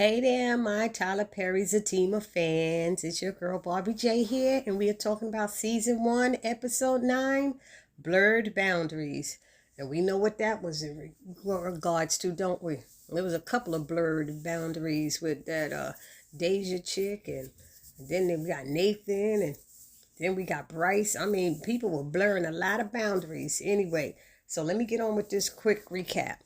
Hey there, my Tyler Perry Zatima fans. It's your girl Barbie J here, and we are talking about season 1, episode 9, Blurred Boundaries. And we know what that was in regards to, don't we? There was a couple of blurred boundaries with that Deja chick, and then we got Nathan, and then we got Bryce. I mean, people were blurring a lot of boundaries. Anyway, so let me get on with this quick recap.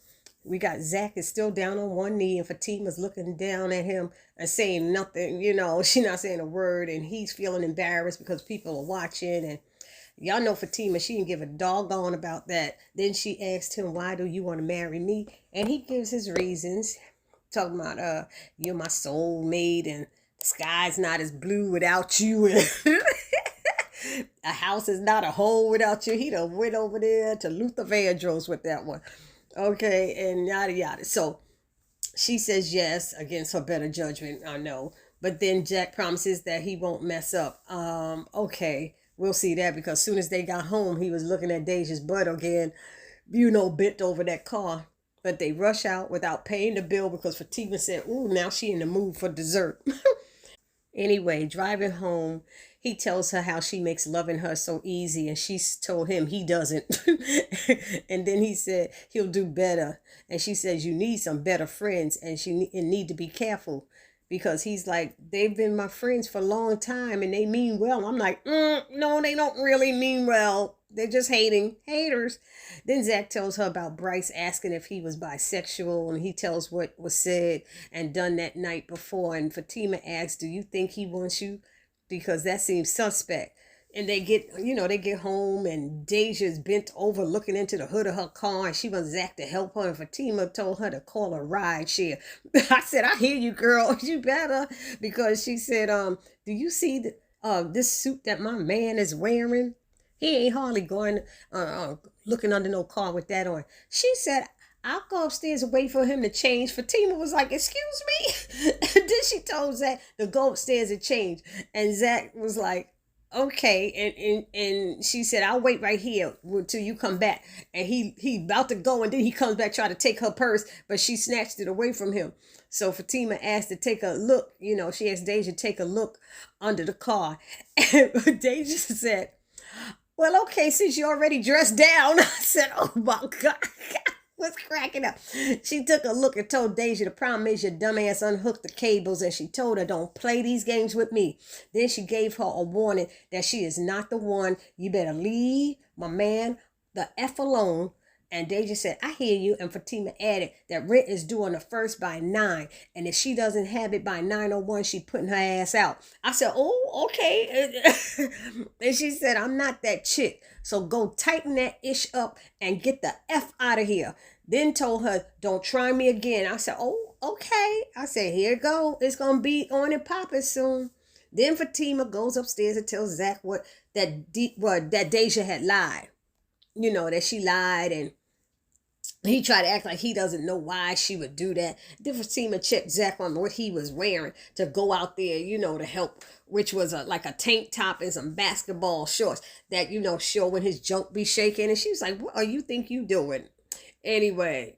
We got Zach is still down on one knee, and Fatima's looking down at him and saying nothing. She's not saying a word, and he's feeling embarrassed because people are watching. And y'all know Fatima, she didn't give a doggone about that. Then she asked him, "Why do you want to marry me?" And he gives his reasons, talking about you're my soulmate, and the sky's not as blue without you, and a house is not a hole without you. He done went over there to Luther Vandross with that one. Okay, and yada yada. So she says yes against her better judgment, I know. But then Jack promises that he won't mess up. Okay, we'll see that, because soon as they got home, he was looking at Deja's butt again, bent over that car. But they rush out without paying the bill because Fatima said, "Ooh, now she in the mood for dessert." Anyway, driving home, he tells her how she makes loving her so easy, and she's told him he doesn't. And then he said he'll do better. And she says, "You need some better friends, and need to be careful." Because he's like, "They've been my friends for a long time and they mean well." I'm like, no, they don't really mean well. They're just haters. Then Zach tells her about Bryce asking if he was bisexual, and he tells what was said and done that night before. And Fatima asks, "Do you think he wants you?" Because that seems suspect. And they get home, and Deja's bent over looking into the hood of her car, and she wants Zach to help her. And Fatima told her to call a ride share. I said, "I hear you, girl. You better." Because she said, "Do you see this suit that my man is wearing? He ain't hardly going looking under no car with that on." She said, "I'll go upstairs and wait for him to change." Fatima was like, "Excuse me?" And then she told Zach to go upstairs and change. And Zach was like, "Okay." And she said, "I'll wait right here until you come back." And he about to go, and then he comes back trying to take her purse, but she snatched it away from him. So Fatima asked to take a look. She asked Deja to take a look under the car. And Deja said, "Well, okay, since you already dressed down." I said, "Oh my God." Was cracking up. She took a look and told Deja, "The problem is your dumbass unhooked the cables," and she told her, "Don't play these games with me." Then she gave her a warning that she is not the one. "You better leave my man the F alone." And Deja said, "I hear you." And Fatima added that rent is due on the 1st by 9. And if she doesn't have it by 9:01, she putting her ass out. I said, "Oh, okay." And she said, "I'm not that chick. So go tighten that ish up and get the F out of here." Then told her, "Don't try me again." I said, "Oh, okay." I said, "Here it go. It's going to be on and popping soon." Then Fatima goes upstairs and tells Zach that Deja had lied. That she lied, and he tried to act like he doesn't know why she would do that. Then Fatima checked Zach on what he was wearing to go out there, to help, which was like a tank top and some basketball shorts that, show when his junk be shaking. And she was like, "What are you think you doing?" Anyway,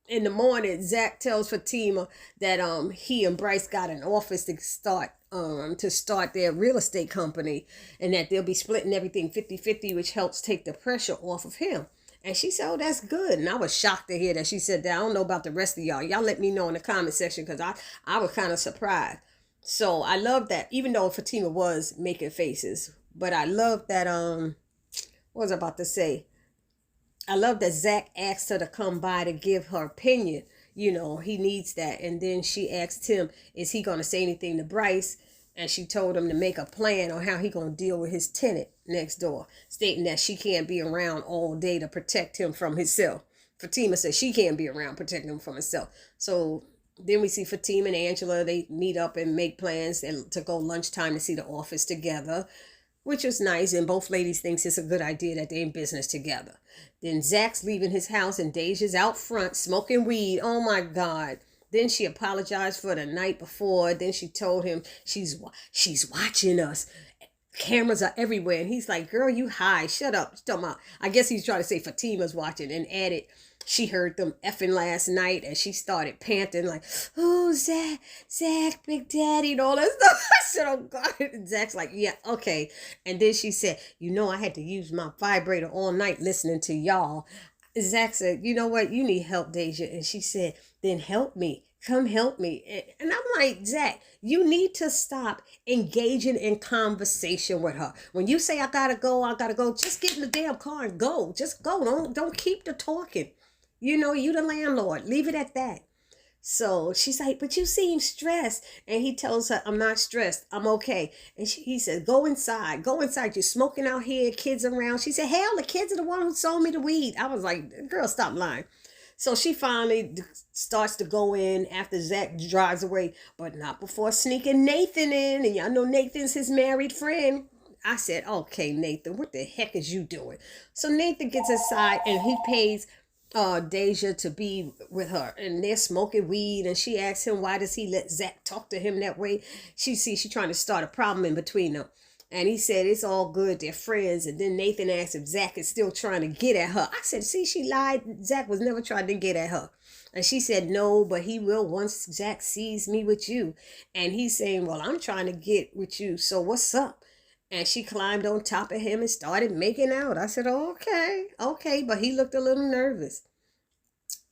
in the morning, Zach tells Fatima that he and Bryce got an office to start their real estate company, and that they'll be splitting everything 50-50, which helps take the pressure off of him. And she said, "Oh, that's good." And I was shocked to hear that she said that. I don't know about the rest of y'all. Y'all let me know in the comment section, because I was kind of surprised. So I love that, even though Fatima was making faces. But I love that, what was I about to say? I love that Zach asked her to come by to give her opinion. He needs that. And then she asked him, is he going to say anything to Bryce? And she told him to make a plan on how he going to deal with his tenant next door, stating that she can't be around all day to protect him from himself. Fatima said she can't be around protecting him from himself. So then we see Fatima and Angela. They meet up and make plans to go lunchtime to see the office together, which was nice. And both ladies thinks it's a good idea that they're in business together. Then Zach's leaving his house, and Deja's out front smoking weed. Oh my God. Then she apologized for the night before. Then she told him she's watching us. Cameras are everywhere. And he's like, "Girl, you high. Shut up." She's talking about, I guess he's trying to say Fatima's watching, and added, she heard them effing last night and she started panting like, oh, Zach, Big Daddy, and all that stuff. I said, oh, God. And Zach's like, yeah, okay. And then she said, I had to use my vibrator all night listening to y'all. Zach said, you know what? You need help, Deja. And she said, then help me. Come help me. And I'm like, Zach, you need to stop engaging in conversation with her. When you say, I gotta go, just get in the damn car and go. Just go. Don't keep the talking. You the landlord. Leave it at that. So she's like, but you seem stressed. And he tells her, I'm not stressed. I'm okay. And he said, go inside. Go inside. You're smoking out here. Kids around. She said, hell, the kids are the one who sold me the weed. I was like, girl, stop lying. So she finally starts to go in after Zach drives away, but not before sneaking Nathan in. And y'all know Nathan's his married friend. I said, okay, Nathan, what the heck is you doing? So Nathan gets inside and he pays Deja to be with her, and they're smoking weed, and she asks him, why does he let Zach talk to him that way? She's trying to start a problem in between them. And he said, it's all good. They're friends. And then Nathan asked if Zach is still trying to get at her. I said, see, she lied. Zach was never trying to get at her. And she said, no, but he will once Zach sees me with you. And he's saying, well, I'm trying to get with you. So what's up? And she climbed on top of him and started making out. I said, okay. But he looked a little nervous.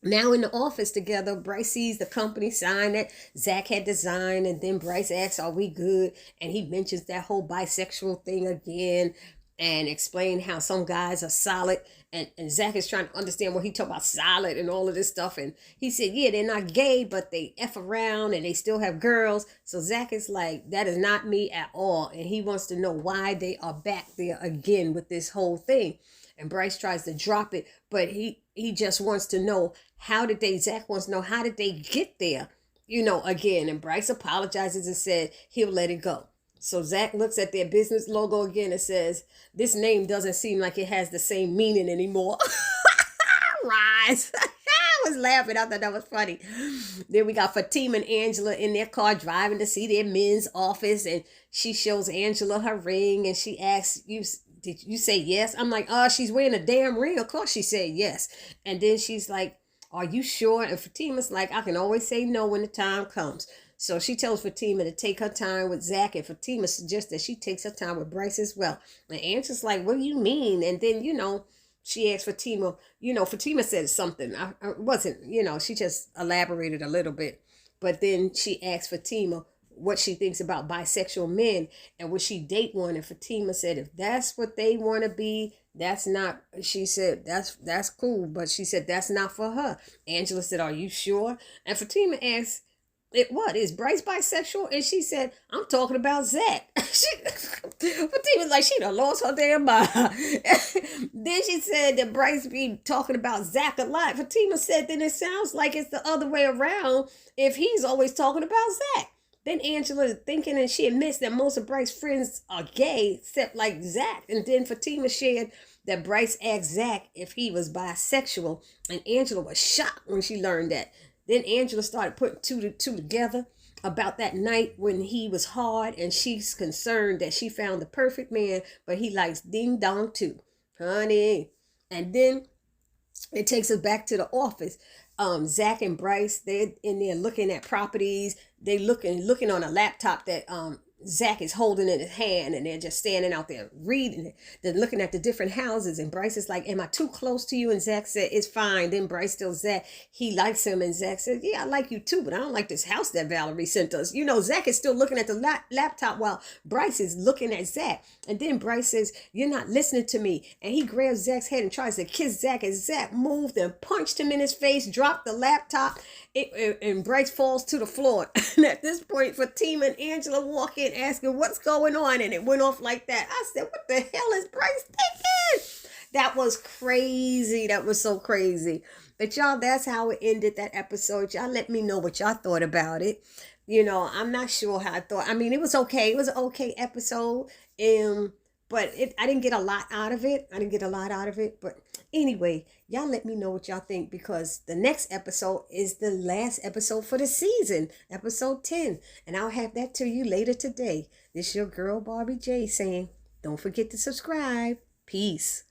Now in the office together, Bryce sees the company sign that Zach had designed, and then Bryce asks, are we good? And he mentions that whole bisexual thing again and explain how some guys are solid, and Zach is trying to understand what he talked about solid and all of this stuff. And he said, yeah, they're not gay, but they F around and they still have girls. So Zach is like, that is not me at all. And he wants to know why they are back there again with this whole thing. And Bryce tries to drop it, but he just wants to know, Zach wants to know, how did they get there, again. And Bryce apologizes and said he'll let it go. So Zach looks at their business logo again and says, this name doesn't seem like it has the same meaning anymore. Rise. I was laughing. I thought that was funny. Then we got Fatima and Angela in their car driving to see their men's office. And she shows Angela her ring and she asks, did you say yes? I'm like, she's wearing a damn ring. Of course she said yes. And then she's like, are you sure? And Fatima's like, I can always say no when the time comes. So she tells Fatima to take her time with Zach, and Fatima suggests that she takes her time with Bryce as well. And Angela's like, what do you mean? And then, she asked Fatima, Fatima said something. I wasn't, she just elaborated a little bit. But then she asked Fatima what she thinks about bisexual men and would she date one. And Fatima said, if that's what they want to be, that's not, she said, that's cool. But she said, that's not for her. Angela said, are you sure? And Fatima asked, is Bryce bisexual? And she said, I'm talking about Zach. Fatima's like, she done lost her damn mind. Then she said that Bryce be talking about Zach a lot. Fatima said, then it sounds like it's the other way around if he's always talking about Zach. Then Angela is thinking, and she admits that most of Bryce's friends are gay, except like Zach. And then Fatima shared that Bryce asked Zach if he was bisexual, and Angela was shocked when she learned that. Then Angela started putting two together about that night when he was hard, and she's concerned that she found the perfect man, but he likes ding dong too, honey. And then it takes us back to the office. Zach and Bryce, they're in there looking at properties. They looking on a laptop that Zach is holding in his hand, and they're just standing out there reading it. They're looking at the different houses, and Bryce is like, am I too close to you? And Zach said, it's fine. Then Bryce tells Zach he likes him, and Zach said, yeah, I like you too, but I don't like this house that Valerie sent us. Zach is still looking at the laptop while Bryce is looking at Zach. And then Bryce says, you're not listening to me. And he grabs Zach's head and tries to kiss Zach, and Zach moved and punched him in his face, dropped the laptop, and Bryce falls to the floor. And at this point, Fatima and Angela walk in asking what's going on, and it went off like that. I said, what the hell is Bryce thinking? That was crazy. That was so crazy. But y'all, that's how it ended, that episode. Y'all let me know what y'all thought about it. I'm not sure how I thought. I mean, it was okay. It was an okay episode. But I didn't get a lot out of it. But anyway, y'all let me know what y'all think, because the next episode is the last episode for the season, episode 10. And I'll have that to you later today. This your girl, Barbie J, saying, don't forget to subscribe. Peace.